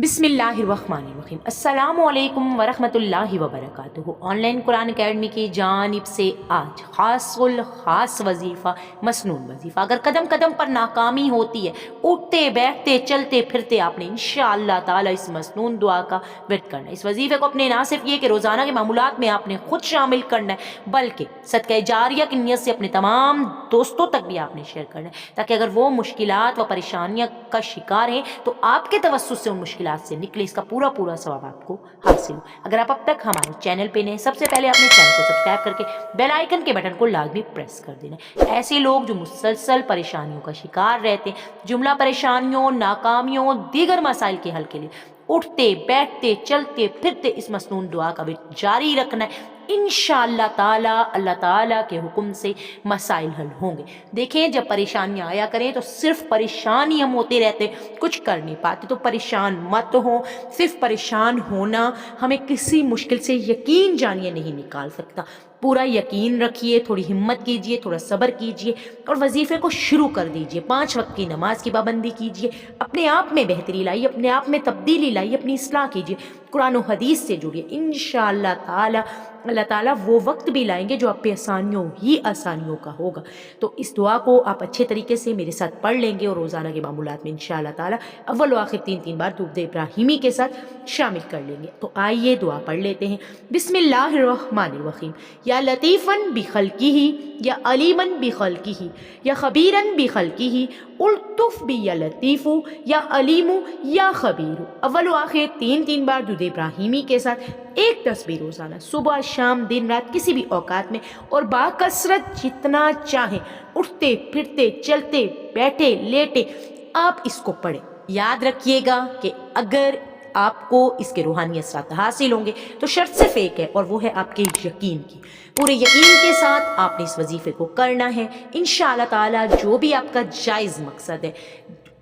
बिस्मिल्लाहिर्रहमानिर्रहीम। अस्सलामु अलैकुम वरहमतुल्लाहि वबरकातुहू। ऑनलाइन कुरान अकेडमी की जानिब से आज ख़ास वजीफ़ा मसनून वजीफ़ा। अगर कदम कदम पर नाकामी होती है, उठते बैठते चलते फिरते, आपने इंशाअल्लाह ताला इस मसनून दुआ का विर्द करना है। इस वजीफ़े को अपने ना सिर्फ ये कि रोज़ाना के मामूलात में आपने खुद शामिल करना है, बल्कि सदका जारिया की नियत से अपने तमाम दोस्तों तक भी आपने शेयर करना है, ताकि अगर वो मुश्किलात व परेशानियाँ का शिकार हैं तो आपके तवस्सुस से उन मुश्किलात से निकले, इसका पूरा पूरा सवाब आपको हासिल हो। अगर आप अब तक हमारे चैनल पे नए, सबसे पहले अपने चैनल को सब्सक्राइब करके बेल आइकन के बटन को लाजमी प्रेस कर देना। ऐसे लोग जो मुसलसल परेशानियों का शिकार रहते हैं, जुमला परेशानियों, नाकामियों, दीगर मसाइल के हल के लिए उठते बैठते चलते फिरते इस मसनून दुआ का भी जारी रखना है। इंशाअल्लाह ताला अल्लाह ताला के हुक्म से मसाइल हल होंगे। देखें, जब परेशानियां आया करें तो सिर्फ परेशान ही हम होते रहते, कुछ कर नहीं पाते। तो परेशान मत हो। सिर्फ परेशान होना हमें किसी मुश्किल से यकीन जानिए नहीं निकाल सकता। पूरा यकीन रखिए, थोड़ी हिम्मत कीजिए, थोड़ा सब्र कीजिए और वजीफे को शुरू कर दीजिए। 5 वक्त की नमाज की पाबंदी कीजिए, अपने आप में बेहतरी लाइए, अपने आप में तब्दीली लाइए, अपनी इस्लाह कीजिए, कुरान और हदीस से जुड़िए। इंशाअल्लाह ताला अल्लाह ताला वो वक्त भी लाएंगे जो आप पे आसानियों ही आसानियों का होगा। तो इस दुआ को आप अच्छे तरीके से मेरे साथ पढ़ लेंगे और रोज़ाना के मामूलात में इंशाअल्लाह ताला अव्वल व आखिर 3 बार दुरूद इब्राहिमी के साथ शामिल कर लेंगे। तो आइए दुआ पढ़ लेते हैं। बिस्मिल्लाहिर्रहमानिर्रहीम। या लतीफ़न बिखल्किही, या अलीमन बिखल्किही, या खबीरन बिखल्किही, उल्तुफ बि या लतीफ़ु, या अलीमु, या खबीरु। अव्वल व आखिर 3 बार दुरूद इब्राहिमी के साथ एक तस्बीह रोज़ाना, सुबह शाम दिन रात किसी भी औकात में और बाकसरत जितना चाहें, उठते फिरते चलते बैठे लेटे आप इसको पढ़ें। याद रखिएगा कि अगर आपको इसके रूहानी असरात हासिल होंगे तो शर्त सिर्फ एक है, और वो है आपके यकीन की। पूरे यकीन के साथ आपने इस वजीफे को करना है। इंशाअल्लाह ताला जो भी आपका जायज़ मकसद है,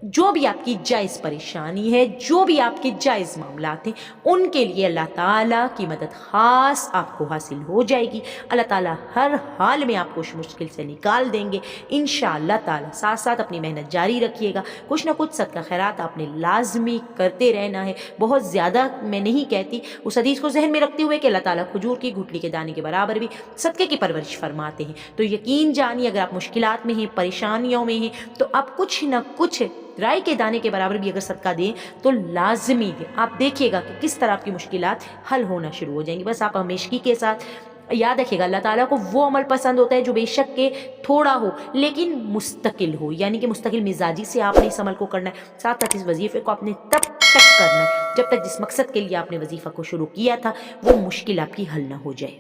जो भी आपकी जायज़ परेशानी है, जो भी आपके जायज़ मामलात हैं, उनके लिए अल्लाह ताला की मदद ख़ास आपको हासिल हो जाएगी। अल्लाह ताला हर हाल में आपको उस मुश्किल से निकाल देंगे इंशाअल्लाह ताला। साथ साथ अपनी मेहनत जारी रखिएगा। कुछ ना कुछ सदका खैरात आपने लाजमी करते रहना है। बहुत ज़्यादा मैं नहीं कहती, उस हदीस को जहन में रखते हुए कि अल्लाह ताला खजूर की गुठली के दाने के बराबर भी सदक़े की परवरिश फरमाते हैं। तो यकीन जानिए, अगर आप मुश्किलात में हैं, परेशानियों में हैं, तो आप कुछ ना कुछ राई के दाने के बराबर भी अगर सदका दें तो लाजमी दें। आप देखिएगा कि किस तरह आपकी मुश्किलात हल होना शुरू हो जाएंगी। बस आप हमेशगी के साथ याद रखिएगा, अल्लाह ताला को वो अमल पसंद होता है जो बेशक के थोड़ा हो लेकिन मुस्तकिल हो, यानी कि मुस्तकिल मिजाजी से आपने इस अमल को करना है। साथ साथ इस वजीफे को आपने तब तक करना है जब तक जिस मकसद के लिए आपने वजीफा को शुरू किया था वो मुश्किल आपकी हल ना हो जाए।